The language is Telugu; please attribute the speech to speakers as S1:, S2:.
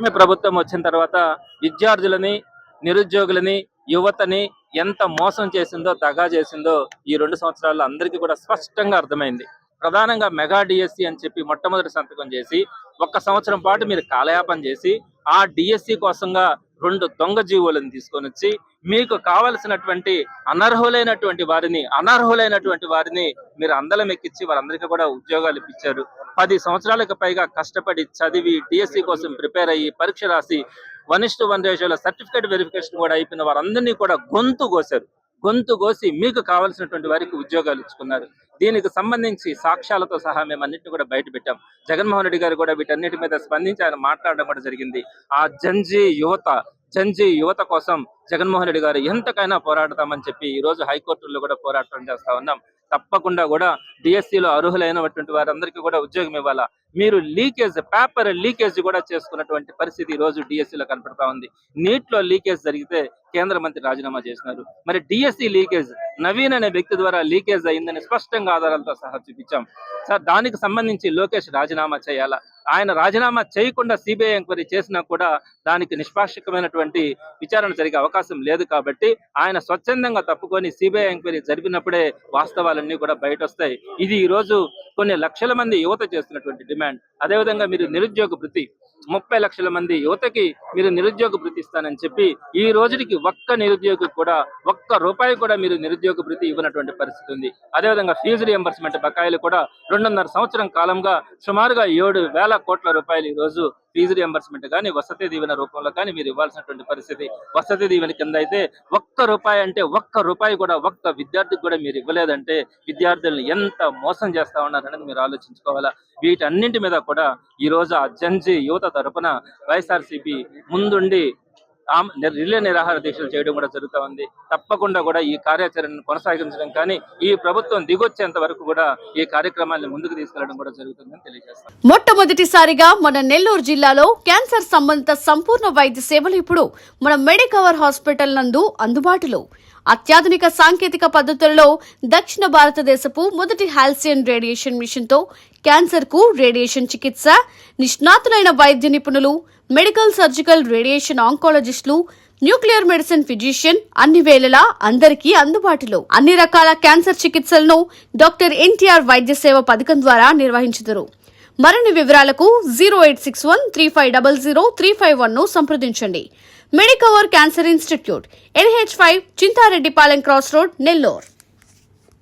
S1: కూటమి ప్రభుత్వం వచ్చిన తర్వాత విద్యార్థులని, నిరుద్యోగులని, యువతని ఎంత మోసం చేసిందో, దగా చేసిందో ఈ 2 సంవత్సరాల్లో అందరికీ కూడా స్పష్టంగా అర్థమైంది. ప్రధానంగా మెగా డిఎస్సి అని చెప్పి మొట్టమొదటి సంతకం చేసి 1 సంవత్సరం పాటు మీరు కాలయాపన చేసి ఆ డిఎస్సి కోసంగా 2 దొంగ జీవోలను తీసుకొని వచ్చి మీకు కావలసినటువంటి అనర్హులైనటువంటి వారిని మీరు అందలం ఎక్కించి వారందరికీ కూడా ఉద్యోగాలు ఇప్పించారు. 10 సంవత్సరాలకు పైగా కష్టపడి చదివి డిఎస్సి కోసం ప్రిపేర్ అయ్యి పరీక్ష రాసి 1:1 రేషియోలో సర్టిఫికేట్ వెరిఫికేషన్ కూడా అయిపోయిన వారందరినీ కూడా గొంతు కోసి మీకు కావాల్సినటువంటి వారికి ఉద్యోగాలు ఇచ్చుకున్నారు. దీనికి సంబంధించి సాక్ష్యాలతో సహా మేము అన్నింటినీ కూడా బయట పెట్టాం. జగన్మోహన్ రెడ్డి గారు కూడా వీటన్నిటి మీద స్పందించి ఆయన మాట్లాడడం కూడా జరిగింది. ఆ జంజీ యువత కోసం జగన్మోహన్ రెడ్డి గారు ఎంతకైనా పోరాడతామని చెప్పి ఈ రోజు హైకోర్టులో కూడా పోరాటం చేస్తా ఉన్నాం. తప్పకుండా కూడా డిఎస్సిలో అర్హులైనటువంటి వారందరికీ కూడా ఉద్యోగం ఇవ్వాలా. మీరు పేపర్ లీకేజ్ కూడా చేసుకున్నటువంటి పరిస్థితి ఈ రోజు డిఎస్సిలో కనపడతా ఉంది. నీట్లో లీకేజ్ జరిగితే కేంద్ర మంత్రి రాజీనామా చేసినారు. మరి డిఎస్సి లీకేజ్ నవీన్ అనే వ్యక్తి ద్వారా లీకేజ్ అయిందని స్పష్టంగా ఆధారాలతో సహా చూపించాం. సార్, దానికి సంబంధించి లోకేష్ రాజీనామా చేయాలా? ఆయన రాజీనామా చేయకుండా సిబిఐ ఎంక్వైరీ చేసినా కూడా దానికి నిష్పాక్షికమైనటువంటి విచారణ జరిగే అవకాశం లేదు. కాబట్టి ఆయన స్వచ్ఛందంగా తప్పుకొని సిబిఐ ఎంక్వైరీ జరిపినప్పుడే వాస్తవాలన్నీ కూడా బయట వస్తాయి. ఇది ఈ రోజు కొన్ని లక్షల మంది యువత చేస్తున్నటువంటి డిమాండ్. అదేవిధంగా మీరు నిరుద్యోగ భృతి 30 లక్షల మంది యువతకి మీరు నిరుద్యోగ భృతి ఇస్తానని చెప్పి ఈ రోజుకి ఒక్క నిరుద్యోగి కూడా ₹1 కూడా మీరు నిరుద్యోగ భృతి ఇవ్వనటువంటి పరిస్థితి ఉంది. అదేవిధంగా ఫీజు రియంబర్స్మెంట్ బకాయిలు కూడా 2.5 సంవత్సరం కాలంగా సుమారుగా ₹7,000 కోట్ల ఈ రోజు ఫీజు రియంబర్స్మెంట్ కానీ వసతి దీవెన రూపంలో కానీ మీరు ఇవ్వాల్సినటువంటి పరిస్థితి. వసతి దీవెన కింద అయితే ₹1 అంటే ₹1 కూడా ఒక్క విద్యార్థికి కూడా మీరు ఇవ్వలేదంటే విద్యార్థులను ఎంత మోసం చేస్తా ఉన్నారనేది మీరు ఆలోచించుకోవాలా. వీటన్నింటి మీద కూడా ఈ రోజు ఆ జంజీ యువత తరపున వైఎస్ఆర్సీపీ ముందుండి రిలే నిరాహార దీక్షలు చేయడం కూడా జరుగుతూ ఉంది. తప్పకుండా కూడా ఈ కార్యాచరణను కొనసాగించడం కానీ ఈ ప్రభుత్వం దిగొచ్చేంత వరకు కూడా ఈ కార్యక్రమాన్ని ముందుకు తీసుకెళ్లడం కూడా జరుగుతుందని తెలియజేస్తాం.
S2: మొట్టమొదటిసారిగా మన నెల్లూరు జిల్లాలో క్యాన్సర్ సంబంధిత సంపూర్ణ వైద్య సేవలు ఇప్పుడు మన మెడికవర్ హాస్పిటల్ నందు అందుబాటులో. అత్యాధునిక సాంకేతిక పద్ధతుల్లో దక్షిణ భారతదేశపు మొదటి హాల్సియన్ రేడియేషన్ మిషన్ తో క్యాన్సర్ కు రేడియేషన్ చికిత్స, నిష్ణాతులైన వైద్య నిపుణులు, మెడికల్ సర్జికల్ రేడియేషన్ ఆంకాలజిస్టులు, న్యూక్లియర్ మెడిసిన్ ఫిజిషియన్ అన్ని వేళలా అందరికీ అందుబాటులో. అన్ని రకాల క్యాన్సర్ చికిత్సలను డాక్టర్ ఎన్టీఆర్ వైద్య సేవ పథకం ద్వారా నిర్వహించుదురు. మరిన్ని వివరాలకు 086135003551 ను సంప్రదించండి. Medicover cancer institute, NH5, Chintareddypalem cross road, Nellore.